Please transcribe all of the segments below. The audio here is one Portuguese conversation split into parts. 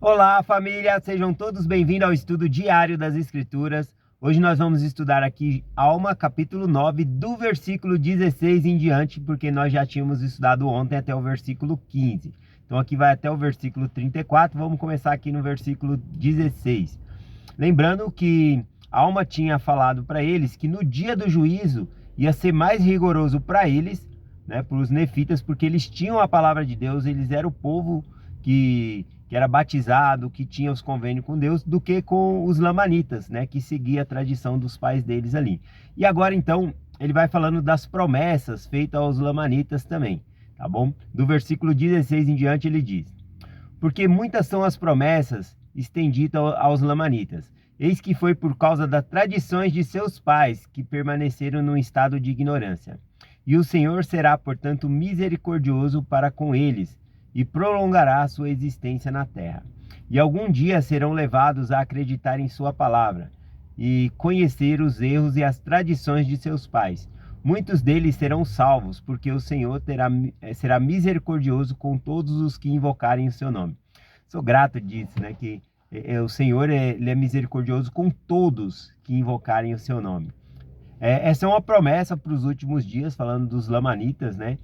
Olá, família! Sejam todos bem-vindos ao estudo diário das Escrituras. Hoje nós vamos estudar aqui Alma, capítulo 9, do versículo 16 em diante, porque nós já tínhamos estudado ontem até o versículo 15. Então aqui vai até o versículo 34, vamos começar aqui no versículo 16. Lembrando que Alma tinha falado para eles que no dia do juízo ia ser mais rigoroso para eles, né, para os nefitas, porque eles tinham a palavra de Deus, eles eram o povo que era batizado, que tinha os convênios com Deus, do que com os lamanitas, né, que seguia a tradição dos pais deles ali. E agora então ele vai falando das promessas feitas aos lamanitas também, tá bom? Do versículo 16 em diante ele diz: porque muitas são as promessas estendidas aos lamanitas. Eis que foi por causa das tradições de seus pais que permaneceram num estado de ignorância. E o Senhor será, portanto, misericordioso para com eles, e prolongará a sua existência na terra. E algum dia serão levados a acreditar em sua palavra, e conhecer os erros e as tradições de seus pais. Muitos deles serão salvos, porque o Senhor será misericordioso com todos os que invocarem o seu nome. Sou grato disso, né? Que o Senhor ele é misericordioso com todos que invocarem o seu nome. Essa é uma promessa para os últimos dias, falando dos lamanitas, né?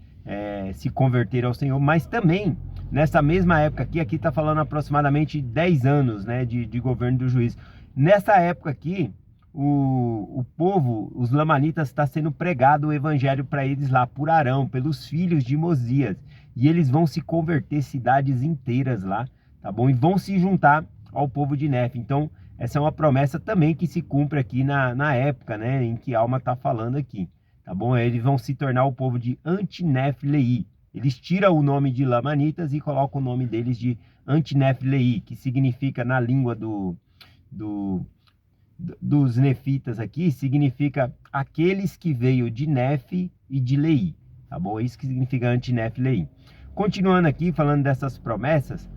Se converter ao Senhor, mas também nessa mesma época aqui está falando aproximadamente 10 anos, né, de governo do juiz. Nessa época aqui, o povo, os lamanitas, está sendo pregado o evangelho para eles lá por Arão, pelos filhos de Mosias, e eles vão se converter cidades inteiras lá, tá bom? E vão se juntar ao povo de Nefe. Então essa é uma promessa também que se cumpre aqui na época, né, em que Alma está falando aqui. Tá bom? Eles vão se tornar o povo de Antinef-Lei. Eles tiram o nome de Lamanitas e colocam o nome deles de Antinef-Lei, que significa, na língua dos nefitas aqui, significa aqueles que veio de Nef e de Lei. Tá bom? Isso que significa Antinef-Lei. Continuando aqui, falando dessas promessas,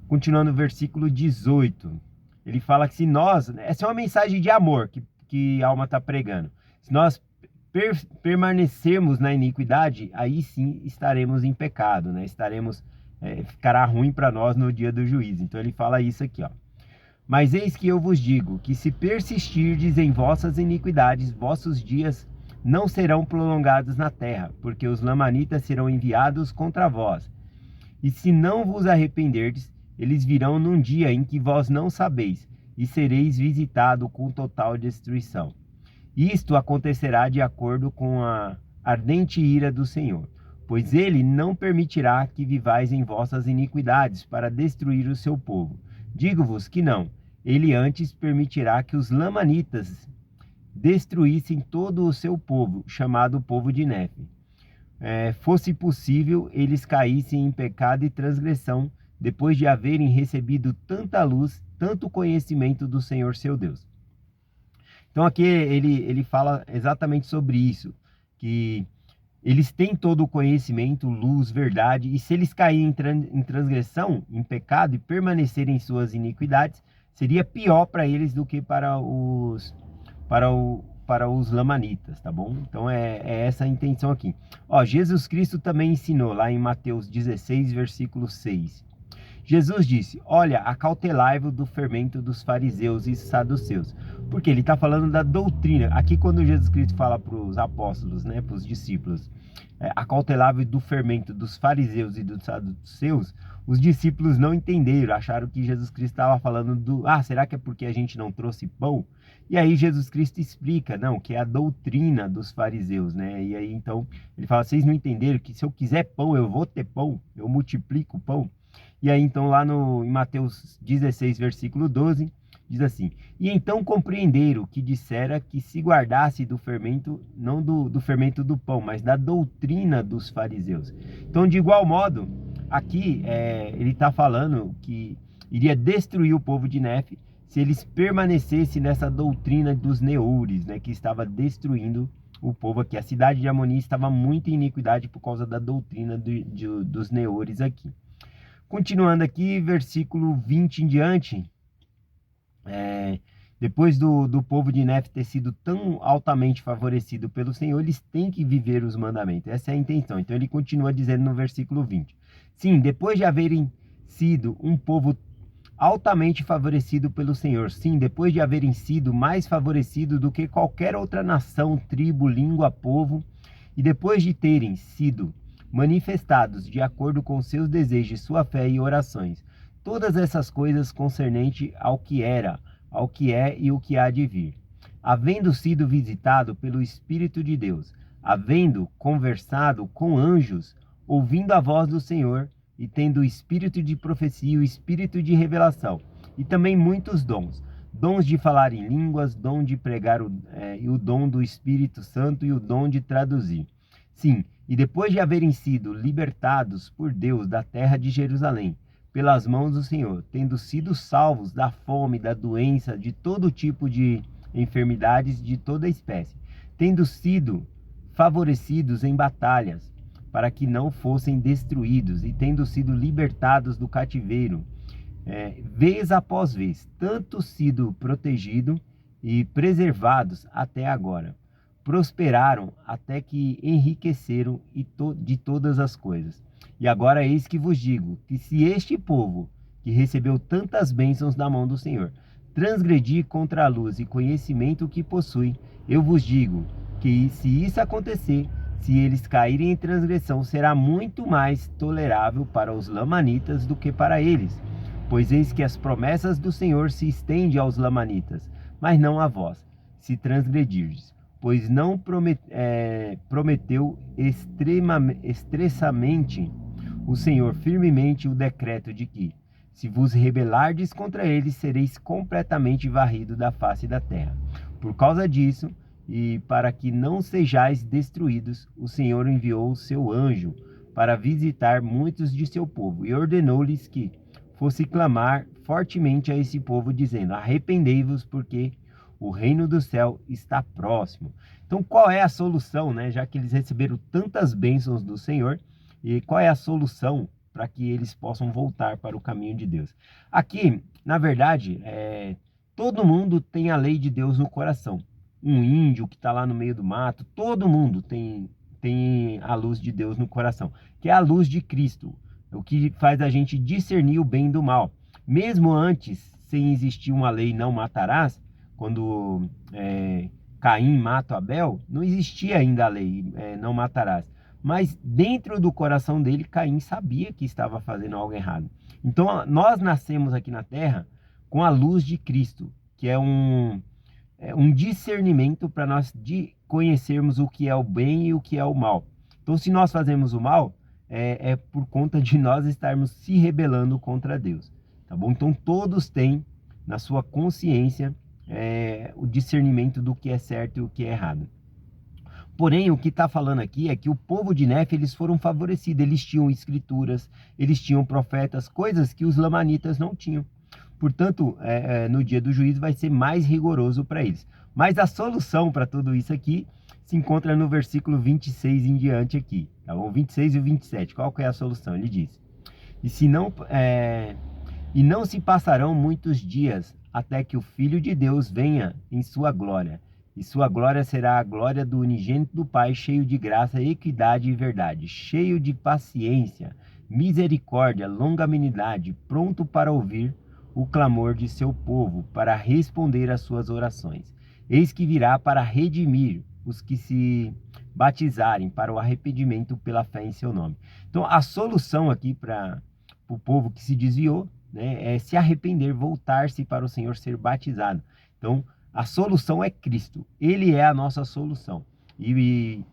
continuando no versículo 18, ele fala que se nós... Essa é uma mensagem de amor que Alma está pregando. Se nós permanecermos na iniquidade, aí sim estaremos em pecado, né? Ficará ruim para nós no dia do juízo. Então ele fala isso aqui, ó. Mas eis que eu vos digo, que se persistirdes em vossas iniquidades, vossos dias não serão prolongados na terra, porque os lamanitas serão enviados contra vós. E se não vos arrependerdes, eles virão num dia em que vós não sabeis, e sereis visitados com total destruição. Isto acontecerá de acordo com a ardente ira do Senhor, pois ele não permitirá que vivais em vossas iniquidades para destruir o seu povo. Digo-vos que não, ele antes permitirá que os lamanitas destruíssem todo o seu povo, chamado povo de Nefe. Fosse possível, eles caíssem em pecado e transgressão, depois de haverem recebido tanta luz, tanto conhecimento do Senhor seu Deus. Então aqui ele fala exatamente sobre isso, que eles têm todo o conhecimento, luz, verdade, e se eles caírem em transgressão, em pecado e permanecerem em suas iniquidades, seria pior para eles do que para os lamanitas, tá bom? Então é essa a intenção aqui. Ó, Jesus Cristo também ensinou lá em Mateus 16, versículo 6. Jesus disse: olha, acautelai-vos do fermento dos fariseus e saduceus. Porque ele está falando da doutrina. Aqui quando Jesus Cristo fala para os apóstolos, né, para os discípulos, acautelai-vos do fermento dos fariseus e dos saduceus, os discípulos não entenderam, acharam que Jesus Cristo estava falando será que é porque a gente não trouxe pão? E aí Jesus Cristo explica, não, que é a doutrina dos fariseus, né? E aí então ele fala: vocês não entenderam que se eu quiser pão, eu vou ter pão, eu multiplico o pão. E aí então lá em Mateus 16, versículo 12, diz assim: e então compreenderam que dissera que se guardasse do fermento, não do fermento do pão, mas da doutrina dos fariseus. Então, de igual modo, aqui ele está falando que iria destruir o povo de Nefe se eles permanecessem nessa doutrina dos neures, né, que estava destruindo o povo aqui. A cidade de Amoni estava muito em iniquidade por causa da doutrina dos neures aqui. Continuando aqui, versículo 20 em diante, depois do povo de Nefe ter sido tão altamente favorecido pelo Senhor, eles têm que viver os mandamentos. Essa é a intenção. Então ele continua dizendo no versículo 20: sim, depois de haverem sido um povo altamente favorecido pelo Senhor. Sim, depois de haverem sido mais favorecidos do que qualquer outra nação, tribo, língua, povo, e depois de terem sido manifestados de acordo com seus desejos, sua fé e orações, todas essas coisas concernente ao que era, ao que é e o que há de vir, havendo sido visitado pelo Espírito de Deus, havendo conversado com anjos, ouvindo a voz do Senhor, e tendo o espírito de profecia e o espírito de revelação, e também muitos dons, dons de falar em línguas, dom de pregar, e o dom do Espírito Santo e o dom de traduzir. Sim, e depois de haverem sido libertados por Deus da terra de Jerusalém, pelas mãos do Senhor, tendo sido salvos da fome, da doença, de todo tipo de enfermidades de toda espécie, tendo sido favorecidos em batalhas, para que não fossem destruídos, e tendo sido libertados do cativeiro, vez após vez, tanto sido protegidos e preservados até agora, prosperaram até que enriqueceram de todas as coisas. E agora eis que vos digo, que se este povo, que recebeu tantas bênçãos da mão do Senhor, transgredir contra a luz e conhecimento que possui, eu vos digo que se isso acontecer, se eles caírem em transgressão, será muito mais tolerável para os lamanitas do que para eles. Pois eis que as promessas do Senhor se estendem aos lamanitas, mas não a vós, se transgredirdes. Pois não prometeu expressamente o Senhor firmemente o decreto de que, se vos rebelardes contra eles, sereis completamente varridos da face da terra. Por causa disso, e para que não sejais destruídos, o Senhor enviou o seu anjo para visitar muitos de seu povo, e ordenou-lhes que fosse clamar fortemente a esse povo, dizendo: arrependei-vos, porque o reino do céu está próximo. Então, qual é a solução, né? Já que eles receberam tantas bênçãos do Senhor, e qual é a solução para que eles possam voltar para o caminho de Deus? Aqui, na verdade, todo mundo tem a lei de Deus no coração. Um índio que está lá no meio do mato, todo mundo tem a luz de Deus no coração, que é a luz de Cristo, o que faz a gente discernir o bem do mal. Mesmo antes, sem existir uma lei não matarás, quando Caim mata Abel, não existia ainda a lei não matarás. Mas dentro do coração dele, Caim sabia que estava fazendo algo errado. Então nós nascemos aqui na terra com a luz de Cristo, que é um discernimento para nós conhecermos o que é o bem e o que é o mal. Então, se nós fazemos o mal, é por conta de nós estarmos se rebelando contra Deus, tá bom? Então, todos têm na sua consciência o discernimento do que é certo e o que é errado. Porém, o que está falando aqui é que o povo de Nefe, eles foram favorecidos, eles tinham escrituras, eles tinham profetas, coisas que os lamanitas não tinham. Portanto, no dia do juízo vai ser mais rigoroso para eles. Mas a solução para tudo isso aqui se encontra no versículo 26 em diante aqui, tá bom? 26 e 27. Qual que é a solução? Ele diz: e não se passarão muitos dias até que o Filho de Deus venha em sua glória. E sua glória será a glória do unigênito do Pai, cheio de graça, equidade e verdade, cheio de paciência, misericórdia, longanimidade, pronto para ouvir o clamor de seu povo, para responder às suas orações. Eis que virá para redimir os que se batizarem para o arrependimento pela fé em seu nome. Então, a solução aqui para o povo que se desviou, né, é se arrepender, voltar-se para o Senhor, ser batizado. Então, a solução é Cristo. Ele é a nossa solução. E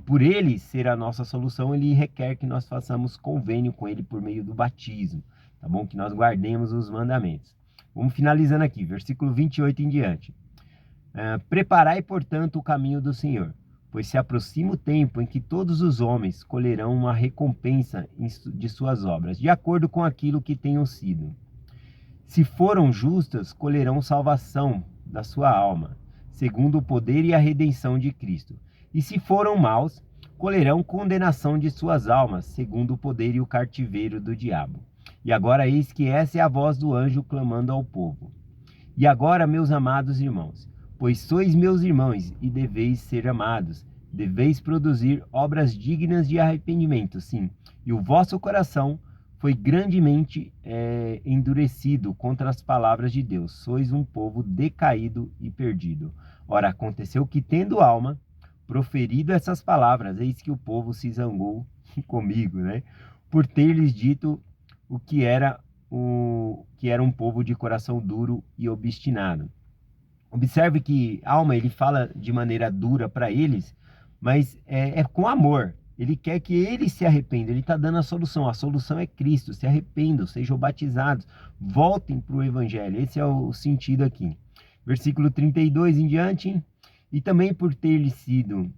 por ele ser a nossa solução, ele requer que nós façamos convênio com ele por meio do batismo. Tá bom? Que nós guardemos os mandamentos. Vamos finalizando aqui, versículo 28 em diante. Preparai, portanto, o caminho do Senhor, pois se aproxima o tempo em que todos os homens colherão uma recompensa de suas obras, de acordo com aquilo que tenham sido. Se foram justas, colherão salvação da sua alma, segundo o poder e a redenção de Cristo. E se foram maus, colherão condenação de suas almas, segundo o poder e o cativeiro do diabo. E agora eis que essa é a voz do anjo clamando ao povo. E agora, meus amados irmãos, pois sois meus irmãos e deveis ser amados, deveis produzir obras dignas de arrependimento, sim, e o vosso coração foi grandemente endurecido contra as palavras de Deus. Sois um povo decaído e perdido. Ora, aconteceu que, tendo alma, proferido essas palavras, eis que o povo se zangou comigo, né? Por ter-lhes dito o que era um povo de coração duro e obstinado. Observe que alma, ele fala de maneira dura para eles, mas é com amor. Ele quer que eles se arrependam. Ele está dando a solução. A solução é Cristo. Se arrependam, sejam batizados, voltem para o Evangelho. Esse é o sentido aqui. Versículo 32 em diante. E também por ter sido,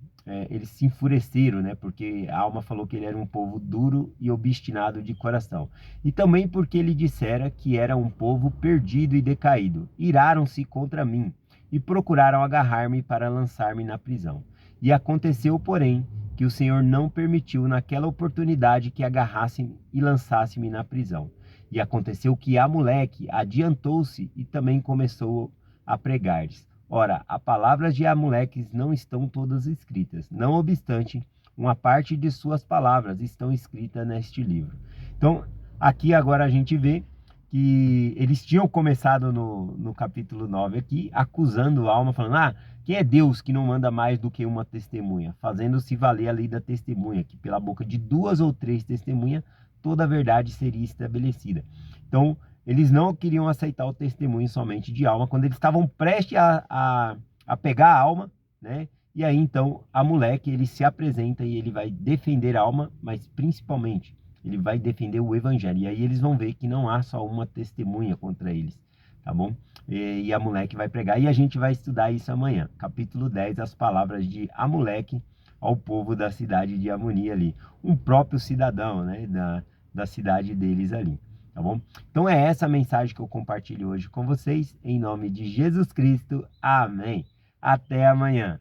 eles se enfureceram, né? Porque a alma falou que ele era um povo duro e obstinado de coração. E também porque ele dissera que era um povo perdido e decaído. Iraram-se contra mim e procuraram agarrar-me para lançar-me na prisão. E aconteceu, porém, que o Senhor não permitiu naquela oportunidade que agarrassem e lançassem-me na prisão. E aconteceu que Amuleque adiantou-se e também começou a pregar-lhes. Ora, as palavras de Amuleque não estão todas escritas. Não obstante, uma parte de suas palavras estão escritas neste livro. Então, aqui agora a gente vê que eles tinham começado no capítulo 9 aqui, acusando a alma, falando, quem é Deus que não manda mais do que uma testemunha? Fazendo-se valer a lei da testemunha, que pela boca de 2 ou 3 testemunhas, toda a verdade seria estabelecida. Então, eles não queriam aceitar o testemunho somente de alma, quando eles estavam prestes a pegar a alma, né? E aí, então, Amuleque, ele se apresenta e ele vai defender a alma, mas principalmente, ele vai defender o evangelho. E aí eles vão ver que não há só uma testemunha contra eles, tá bom? E Amuleque vai pregar. E a gente vai estudar isso amanhã. Capítulo 10, as palavras de Amuleque ao povo da cidade de Amoni ali. Um próprio cidadão, né? Da cidade deles ali, tá bom? Então é essa a mensagem que eu compartilho hoje com vocês. Em nome de Jesus Cristo. Amém. Até amanhã.